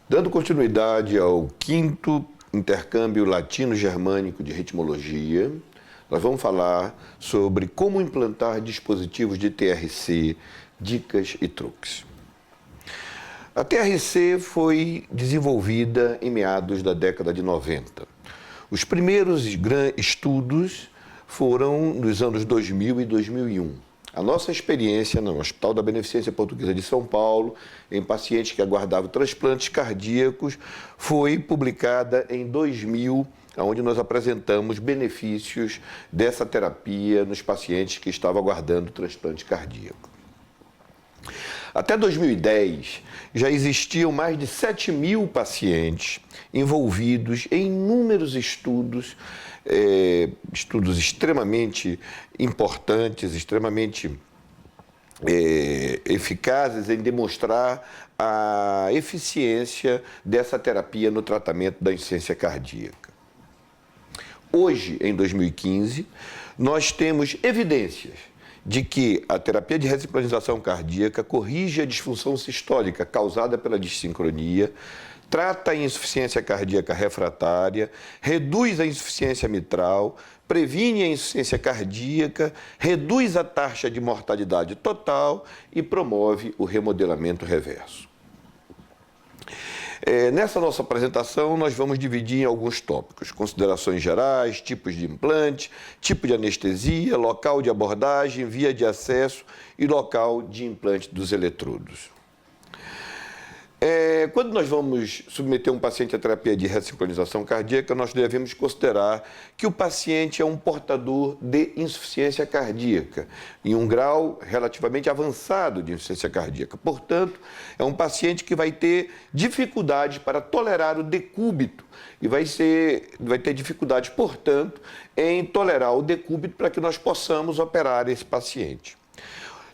Dando continuidade ao quinto intercâmbio latino-germânico de ritmologia, nós vamos falar sobre como implantar dispositivos de TRC, dicas e truques. A TRC foi desenvolvida em meados da década de 90. Os primeiros estudos foram nos anos 2000 e 2001. A nossa experiência no Hospital da Beneficência Portuguesa de São Paulo, em pacientes que aguardavam transplantes cardíacos, foi publicada em 2000, onde nós apresentamos benefícios dessa terapia nos pacientes que estavam aguardando transplante cardíaco. Até 2010, já existiam mais de 7.000 pacientes envolvidos em inúmeros estudos, estudos extremamente importantes, extremamente eficazes em demonstrar a eficiência dessa terapia no tratamento da insuficiência cardíaca. Hoje, em 2015, nós temos evidências de que a terapia de ressincronização cardíaca corrige a disfunção sistólica causada pela dissincronia, trata a insuficiência cardíaca refratária, reduz a insuficiência mitral, previne a insuficiência cardíaca, reduz a taxa de mortalidade total e promove o remodelamento reverso. Nessa nossa apresentação, nós vamos dividir em alguns tópicos: considerações gerais, tipos de implante, tipo de anestesia, local de abordagem, via de acesso e local de implante dos eletrodos. Quando nós vamos submeter um paciente à terapia de ressincronização cardíaca, nós devemos considerar que o paciente é um portador de insuficiência cardíaca, em um grau relativamente avançado de insuficiência cardíaca. Portanto, é um paciente que vai ter dificuldade para tolerar o decúbito e vai ter dificuldade, portanto, em tolerar o decúbito para que nós possamos operar esse paciente.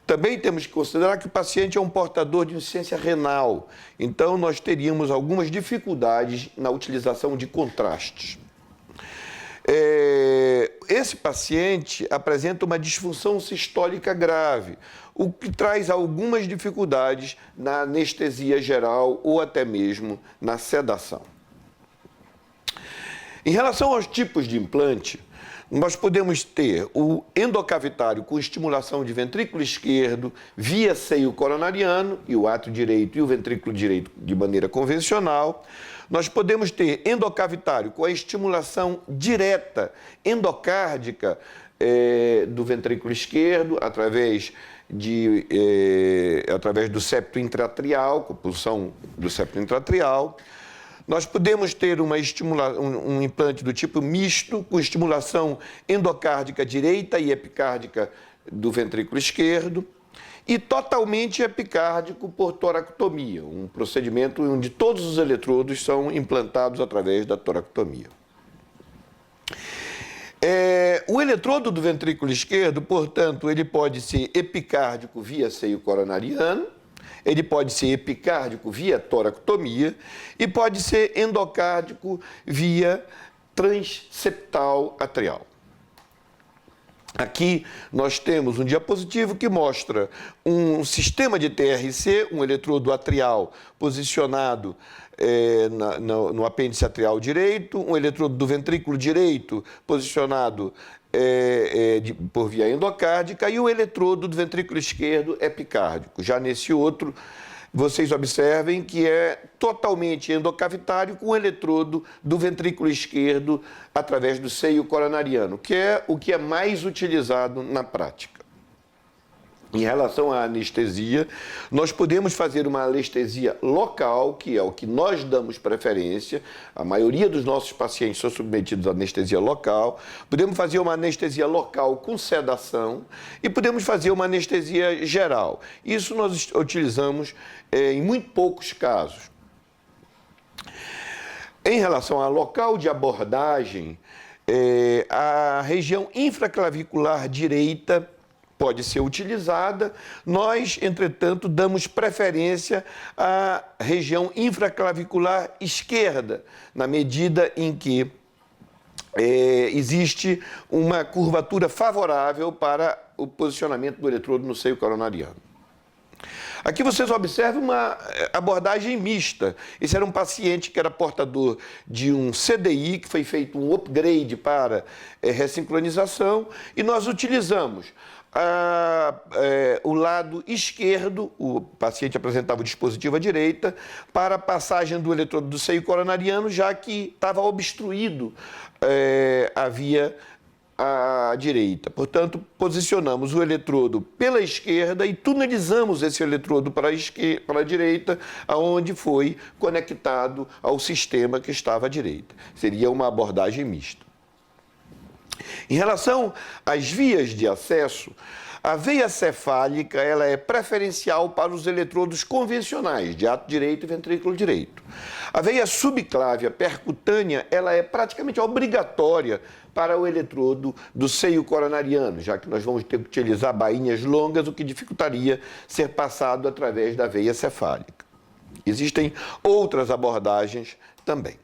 Também temos que considerar que o paciente é um portador de insuficiência renal, então nós teríamos algumas dificuldades na utilização de contrastes. Esse paciente apresenta uma disfunção sistólica grave, o que traz algumas dificuldades na anestesia geral ou até mesmo na sedação. Em relação aos tipos de implante, nós podemos ter o endocavitário com estimulação de ventrículo esquerdo via seio coronariano e o átrio direito e o ventrículo direito de maneira convencional. Nós podemos ter endocavitário com a estimulação direta endocárdica do ventrículo esquerdo através do septo intraatrial, com pulsão do septo intraatrial. Nós podemos ter um implante do tipo misto, com estimulação endocárdica direita e epicárdica do ventrículo esquerdo, e totalmente epicárdico por toractomia, um procedimento onde todos os eletrodos são implantados através da toractomia. O eletrodo do ventrículo esquerdo, portanto, ele pode ser epicárdico via seio coronariano, ele pode ser epicárdico via toractomia e pode ser endocárdico via transeptal atrial. Aqui nós temos um diapositivo que mostra um sistema de TRC, um eletrodo atrial posicionado no apêndice atrial direito, um eletrodo do ventrículo direito posicionado por via endocárdica e o eletrodo do ventrículo esquerdo epicárdico. Já nesse outro, vocês observem que é totalmente endocavitário com o eletrodo do ventrículo esquerdo através do seio coronariano, que é o que é mais utilizado na prática. Em relação à anestesia, nós podemos fazer uma anestesia local, que é o que nós damos preferência. A maioria dos nossos pacientes são submetidos à anestesia local. Podemos fazer uma anestesia local com sedação e podemos fazer uma anestesia geral. Isso nós utilizamos em muito poucos casos. Em relação ao local de abordagem, a região infraclavicular direita pode ser utilizada. Nós, entretanto, damos preferência à região infraclavicular esquerda, na medida em que existe uma curvatura favorável para o posicionamento do eletrodo no seio coronariano. Aqui vocês observam uma abordagem mista. Esse era um paciente que era portador de um CDI, que foi feito um upgrade para ressincronização, e nós utilizamos o lado esquerdo, o paciente apresentava o dispositivo à direita, para a passagem do eletrodo do seio coronariano, já que estava obstruído a via à direita. Portanto, posicionamos o eletrodo pela esquerda e tunelizamos esse eletrodo para a direita, aonde foi conectado ao sistema que estava à direita. Seria uma abordagem mista. Em relação às vias de acesso, a veia cefálica ela é preferencial para os eletrodos convencionais, de ato direito e ventrículo direito. A veia subclávia percutânea ela é praticamente obrigatória para o eletrodo do seio coronariano, já que nós vamos ter que utilizar bainhas longas, o que dificultaria ser passado através da veia cefálica. Existem outras abordagens também.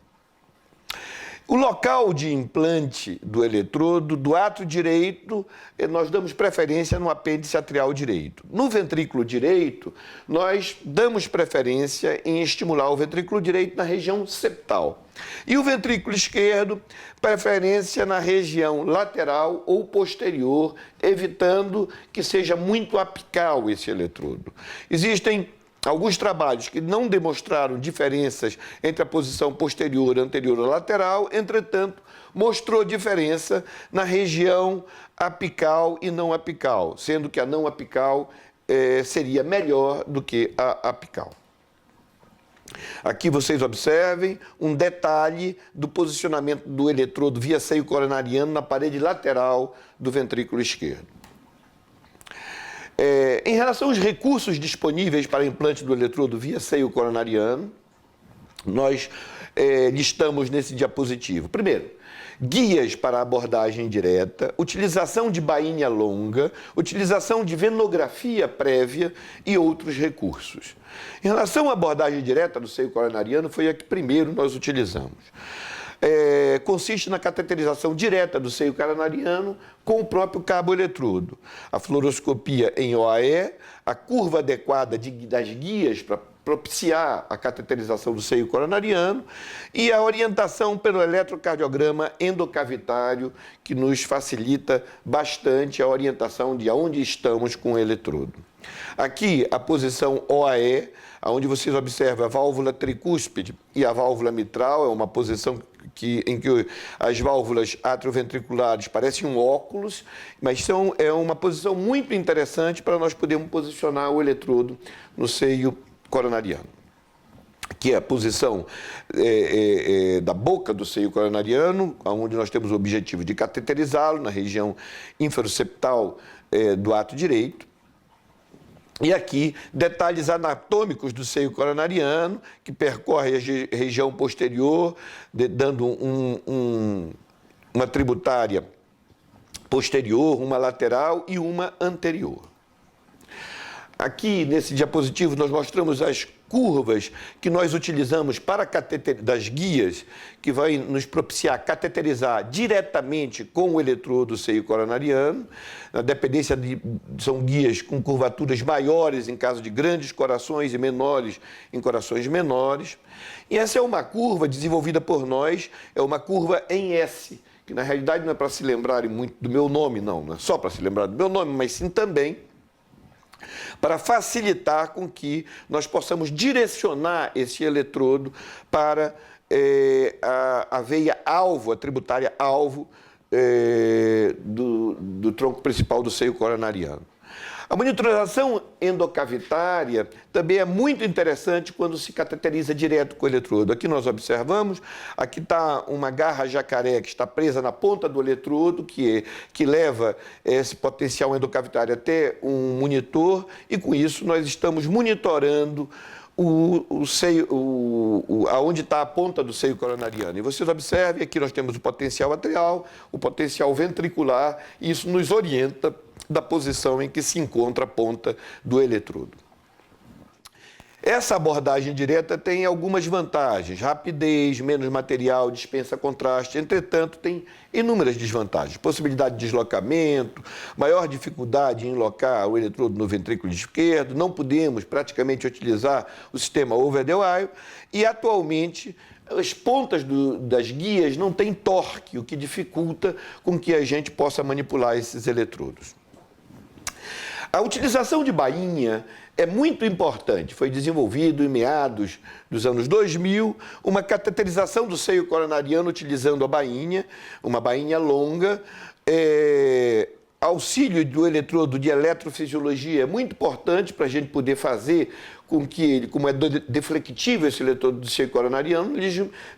O local de implante do eletrodo, do ato direito, nós damos preferência no apêndice atrial direito. No ventrículo direito, nós damos preferência em estimular o ventrículo direito na região septal. E o ventrículo esquerdo, preferência na região lateral ou posterior, evitando que seja muito apical esse eletrodo. Existem alguns trabalhos que não demonstraram diferenças entre a posição posterior, anterior ou lateral, entretanto, mostrou diferença na região apical e não apical, sendo que a não apical seria melhor do que a apical. Aqui vocês observem um detalhe do posicionamento do eletrodo via seio coronariano na parede lateral do ventrículo esquerdo. Em relação aos recursos disponíveis para implante do eletrodo via seio coronariano, nós listamos nesse diapositivo. Primeiro, guias para abordagem direta, utilização de bainha longa, utilização de venografia prévia e outros recursos. Em relação à abordagem direta do seio coronariano, foi a que primeiro nós utilizamos. Consiste na cateterização direta do seio coronariano com o próprio cabo eletrodo. A fluoroscopia em OAE, a curva adequada das guias para propiciar a cateterização do seio coronariano e a orientação pelo eletrocardiograma endocavitário, que nos facilita bastante a orientação de onde estamos com o eletrodo. Aqui, a posição OAE, onde vocês observam a válvula tricúspide e a válvula mitral, é uma posição em que as válvulas atrioventriculares parecem um óculos, mas é uma posição muito interessante para nós podermos posicionar o eletrodo no seio coronariano. Que é a posição da boca do seio coronariano, onde nós temos o objetivo de cateterizá-lo na região inferoseptal do ato direito. E aqui, detalhes anatômicos do seio coronariano, que percorre a região posterior, dando uma tributária posterior, uma lateral e uma anterior. Aqui, nesse diapositivo, nós mostramos as curvas que nós utilizamos para das guias, que vai nos propiciar cateterizar diretamente com o eletrodo do seio coronariano. Na dependência são guias com curvaturas maiores em caso de grandes corações e menores em corações menores. E essa é uma curva desenvolvida por nós, é uma curva em S, que na realidade não é para se lembrarem muito do meu nome, não é só para se lembrar do meu nome, mas sim também para facilitar com que nós possamos direcionar esse eletrodo para a veia alvo, a tributária alvo do tronco principal do seio coronariano. A monitorização endocavitária também é muito interessante quando se cateteriza direto com o eletrodo. Aqui nós observamos, aqui está uma garra jacaré que está presa na ponta do eletrodo, que leva esse potencial endocavitário até um monitor, e com isso nós estamos monitorando o seio, aonde está a ponta do seio coronariano. E vocês observem, aqui nós temos o potencial atrial, o potencial ventricular, e isso nos orienta da posição em que se encontra a ponta do eletrodo. Essa abordagem direta tem algumas vantagens: rapidez, menos material, dispensa contraste. Entretanto, tem inúmeras desvantagens: possibilidade de deslocamento, maior dificuldade em locar o eletrodo no ventrículo esquerdo, não podemos praticamente utilizar o sistema over the wire e, atualmente, as pontas das guias não têm torque, o que dificulta com que a gente possa manipular esses eletrodos. A utilização de bainha é muito importante. Foi desenvolvido em meados dos anos 2000 uma cateterização do seio coronariano utilizando a bainha, uma bainha longa. Auxílio do eletrodo de eletrofisiologia é muito importante para a gente poder fazer com que ele, como é deflectível esse eletrodo do seio coronariano,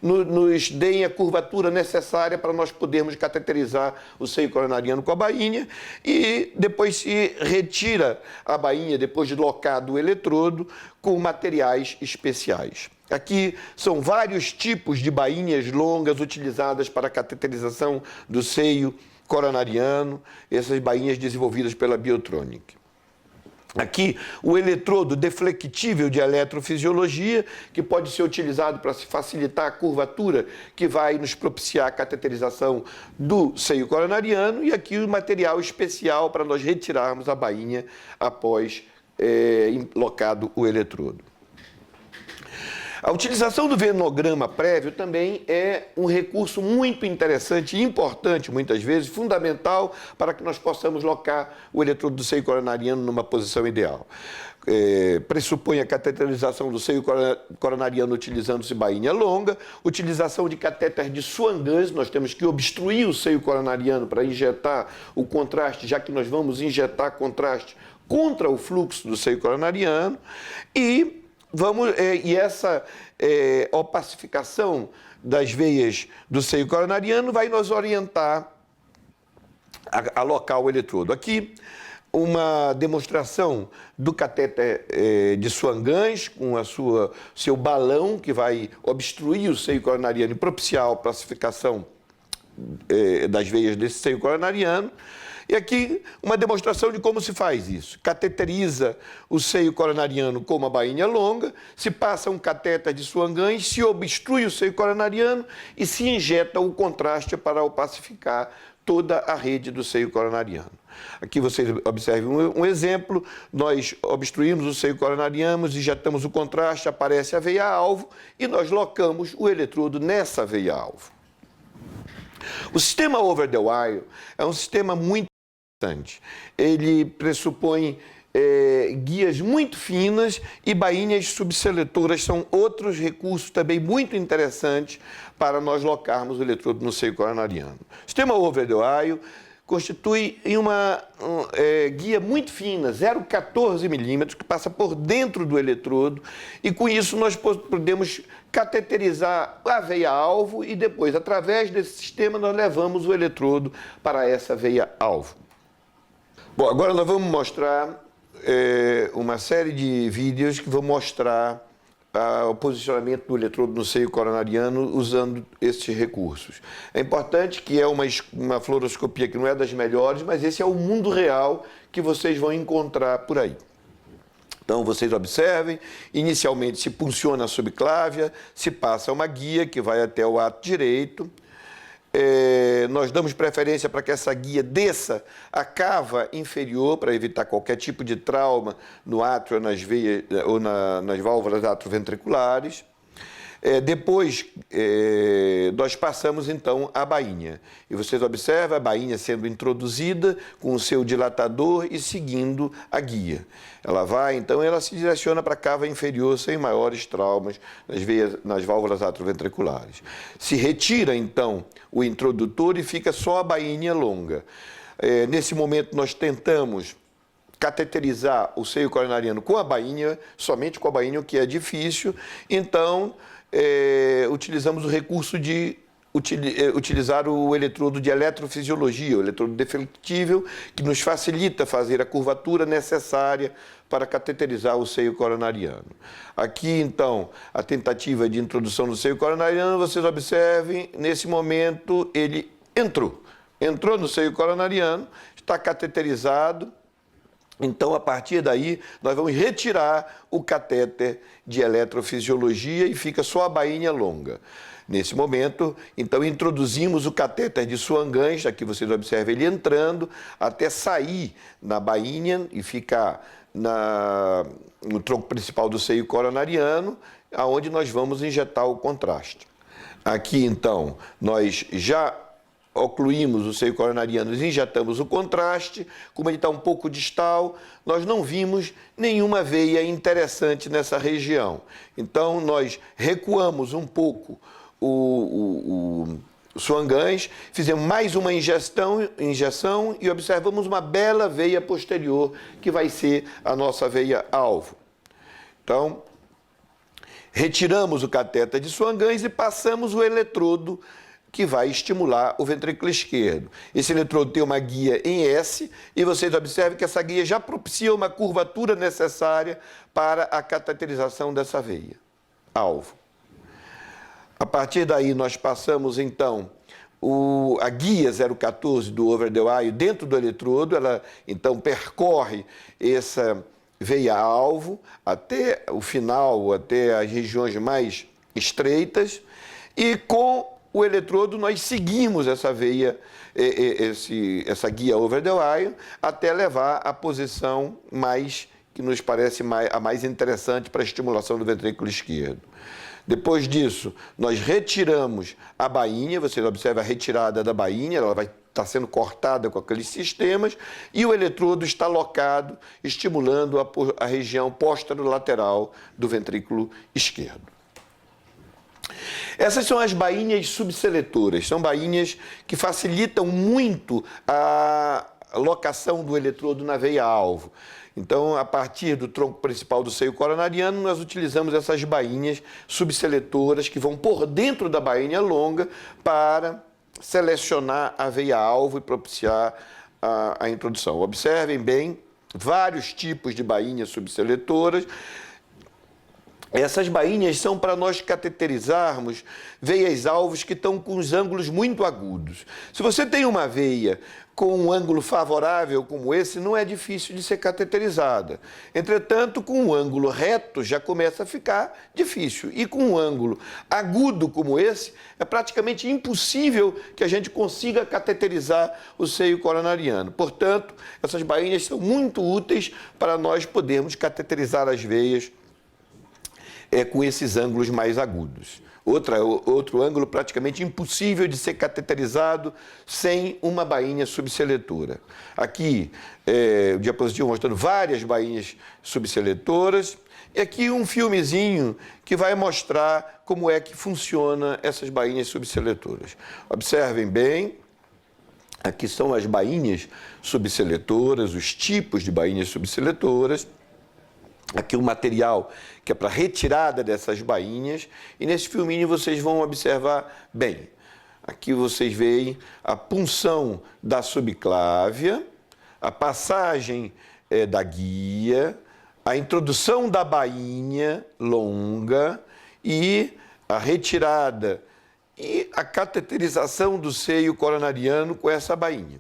nos deem a curvatura necessária para nós podermos cateterizar o seio coronariano com a bainha e depois se retira a bainha, depois de locado o eletrodo, com materiais especiais. Aqui são vários tipos de bainhas longas utilizadas para a cateterização do seio coronariano, essas bainhas desenvolvidas pela Biotronic. Aqui, o eletrodo deflectível de eletrofisiologia, que pode ser utilizado para facilitar a curvatura que vai nos propiciar a cateterização do seio coronariano, e aqui o material especial para nós retirarmos a bainha após locado o eletrodo. A utilização do venograma prévio também é um recurso muito interessante e importante, muitas vezes, fundamental para que nós possamos locar o eletrodo do seio coronariano numa posição ideal. Pressupõe a cateterização do seio coronariano utilizando-se bainha longa, utilização de catéter de Swan-Ganz, nós temos que obstruir o seio coronariano para injetar o contraste, já que nós vamos injetar contraste contra o fluxo do seio coronariano, e essa opacificação das veias do seio coronariano vai nos orientar a alocar o eletrodo. Aqui, uma demonstração do catéter de Swan-Ganz com seu balão que vai obstruir o seio coronariano e propiciar a opacificação das veias desse seio coronariano. E aqui uma demonstração de como se faz isso. Cateteriza o seio coronariano com uma bainha longa, se passa um catéter de Swan-Ganz, se obstrui o seio coronariano e se injeta o contraste para opacificar toda a rede do seio coronariano. Aqui vocês observem um exemplo: nós obstruímos o seio coronariano, injetamos o contraste, aparece a veia-alvo e nós locamos o eletrodo nessa veia-alvo. O sistema over the wire é um sistema muito interessante. Ele pressupõe guias muito finas e bainhas subseletoras, são outros recursos também muito interessantes para nós locarmos o eletrodo no seio coronariano. O sistema over the wire constitui uma guia muito fina, 0,14 milímetros, que passa por dentro do eletrodo, e com isso nós podemos cateterizar a veia-alvo e depois, através desse sistema, nós levamos o eletrodo para essa veia-alvo. Bom, agora nós vamos mostrar uma série de vídeos que vão mostrar o posicionamento do eletrodo no seio coronariano usando esses recursos. É importante que é uma fluoroscopia que não é das melhores, mas esse é o mundo real que vocês vão encontrar por aí. Então, vocês observem, inicialmente se funciona a subclávia, se passa uma guia que vai até o ato direito. Nós damos preferência para que essa guia desça a cava inferior para evitar qualquer tipo de trauma no átrio, nas veias ou nas válvulas atrioventriculares. Depois, nós passamos, então, a bainha. E vocês observam a bainha sendo introduzida com o seu dilatador e seguindo a guia. Ela vai, então, ela se direciona para a cava inferior sem maiores traumas nas válvulas atrioventriculares. Se retira, então, o introdutor e fica só a bainha longa. Nesse momento, nós tentamos cateterizar o seio coronariano com a bainha, somente com a bainha, o que é difícil. Então, utilizamos o recurso de utilizar o eletrodo de eletrofisiologia, o eletrodo deflectível, que nos facilita fazer a curvatura necessária para cateterizar o seio coronariano. Aqui, então, a tentativa de introdução do seio coronariano, vocês observem, nesse momento ele entrou no seio coronariano, está cateterizado Então, a partir daí, nós vamos retirar o catéter de eletrofisiologia e fica só a bainha longa. Nesse momento, então, introduzimos o catéter de Swan-Ganz, aqui vocês observam ele entrando, até sair na bainha e ficar no tronco principal do seio coronariano, aonde nós vamos injetar o contraste. Aqui, então, nós já ocluímos o seio coronariano, injetamos o contraste, como ele está um pouco distal, nós não vimos nenhuma veia interessante nessa região. Então, nós recuamos um pouco o Swan-Ganz, fizemos mais uma injeção e observamos uma bela veia posterior, que vai ser a nossa veia-alvo. Então, retiramos o catéter de Swan-Ganz e passamos o eletrodo que vai estimular o ventrículo esquerdo. Esse eletrodo tem uma guia em S e vocês observam que essa guia já propicia uma curvatura necessária para a cateterização dessa veia, alvo. A partir daí nós passamos então a guia 014 do over the wire dentro do eletrodo, ela então percorre essa veia-alvo até o final, até as regiões mais estreitas, e com o eletrodo nós seguimos essa veia, essa guia over the wire, até levar à posição que nos parece a mais interessante para a estimulação do ventrículo esquerdo. Depois disso, nós retiramos a bainha, vocês observam a retirada da bainha, ela vai estar sendo cortada com aqueles sistemas, e o eletrodo está locado, estimulando a região posterolateral do ventrículo esquerdo. Essas são as bainhas subseletoras, são bainhas que facilitam muito a locação do eletrodo na veia-alvo. Então, a partir do tronco principal do seio coronariano, nós utilizamos essas bainhas subseletoras que vão por dentro da bainha longa para selecionar a veia-alvo e propiciar a introdução. Observem bem, vários tipos de bainhas subseletoras. Essas bainhas são para nós cateterizarmos veias-alvos que estão com os ângulos muito agudos. Se você tem uma veia com um ângulo favorável como esse, não é difícil de ser cateterizada. Entretanto, com um ângulo reto já começa a ficar difícil. E com um ângulo agudo como esse, é praticamente impossível que a gente consiga cateterizar o seio coronariano. Portanto, essas bainhas são muito úteis para nós podermos cateterizar as veias com esses ângulos mais agudos. Outro ângulo praticamente impossível de ser cateterizado sem uma bainha subseletora. Aqui, o diapositivo mostrando várias bainhas subseletoras. E aqui um filmezinho que vai mostrar como é que funciona essas bainhas subseletoras. Observem bem, aqui são as bainhas subseletoras, os tipos de bainhas subseletoras. Aqui o material que é para retirada dessas bainhas, e nesse filminho vocês vão observar bem. Aqui vocês veem a punção da subclávia, a passagem da guia, a introdução da bainha longa e a retirada e a cateterização do seio coronariano com essa bainha.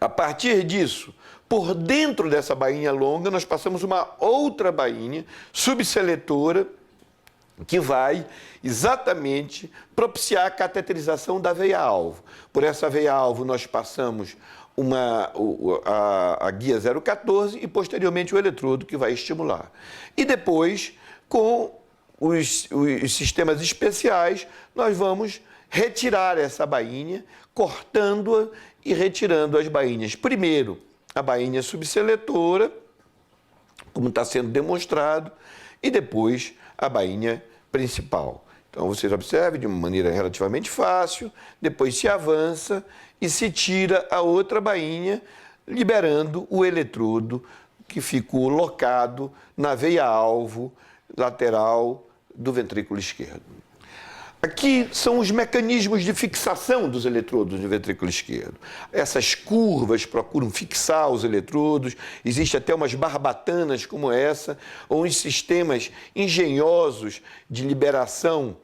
A partir disso, por dentro dessa bainha longa, nós passamos uma outra bainha subseletora que vai exatamente propiciar a cateterização da veia-alvo. Por essa veia-alvo nós passamos a guia 014 e posteriormente o eletrodo que vai estimular. E depois, com os sistemas especiais, nós vamos retirar essa bainha, cortando-a e retirando as bainhas. Primeiro, a bainha subseletora, como está sendo demonstrado, e depois a bainha principal. Então, vocês observem de uma maneira relativamente fácil, depois se avança e se tira a outra bainha, liberando o eletrodo que ficou locado na veia-alvo lateral do ventrículo esquerdo. Aqui são os mecanismos de fixação dos eletrodos no ventrículo esquerdo. Essas curvas procuram fixar os eletrodos, existe até umas barbatanas como essa, ou uns sistemas engenhosos de liberação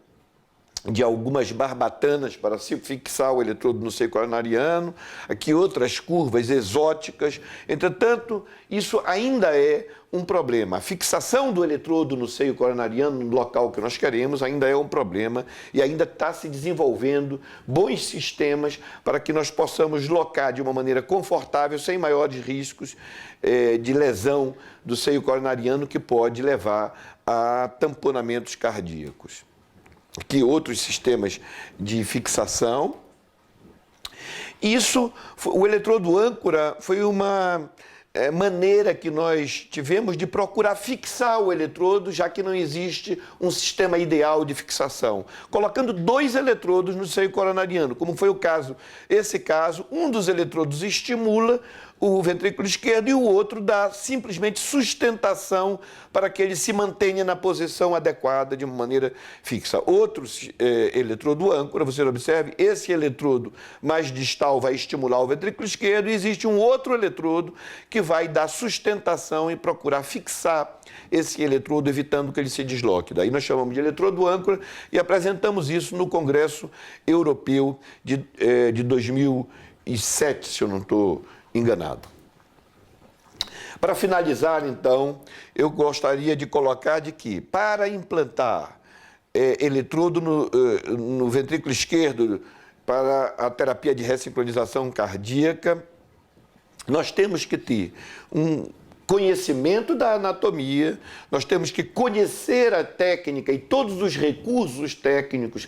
de algumas barbatanas para se fixar o eletrodo no seio coronariano, aqui outras curvas exóticas. Entretanto, isso ainda é um problema. A fixação do eletrodo no seio coronariano, no local que nós queremos, ainda é um problema e ainda está se desenvolvendo bons sistemas para que nós possamos locar de uma maneira confortável, sem maiores riscos de lesão do seio coronariano, que pode levar a tamponamentos cardíacos. Que outros sistemas de fixação. O eletrodo âncora foi uma maneira que nós tivemos de procurar fixar o eletrodo, já que não existe um sistema ideal de fixação, colocando 2 eletrodos no seio coronariano, como foi o caso. Esse caso, um dos eletrodos estimula o ventrículo esquerdo e o outro dá simplesmente sustentação para que ele se mantenha na posição adequada de uma maneira fixa. Outro eletrodo âncora, você observe, esse eletrodo mais distal vai estimular o ventrículo esquerdo e existe um outro eletrodo que vai dar sustentação e procurar fixar esse eletrodo, evitando que ele se desloque. Daí nós chamamos de eletrodo âncora e apresentamos isso no Congresso Europeu de 2007, se eu não estou enganado. Para finalizar, então, eu gostaria de colocar de que, para implantar eletrodo no ventrículo esquerdo para a terapia de ressincronização cardíaca, nós temos que ter um conhecimento da anatomia, nós temos que conhecer a técnica e todos os recursos técnicos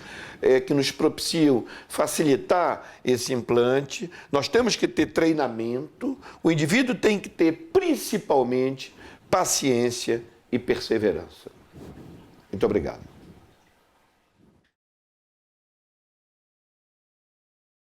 que nos propiciam facilitar esse implante, nós temos que ter treinamento, o indivíduo tem que ter principalmente paciência e perseverança. Muito obrigado.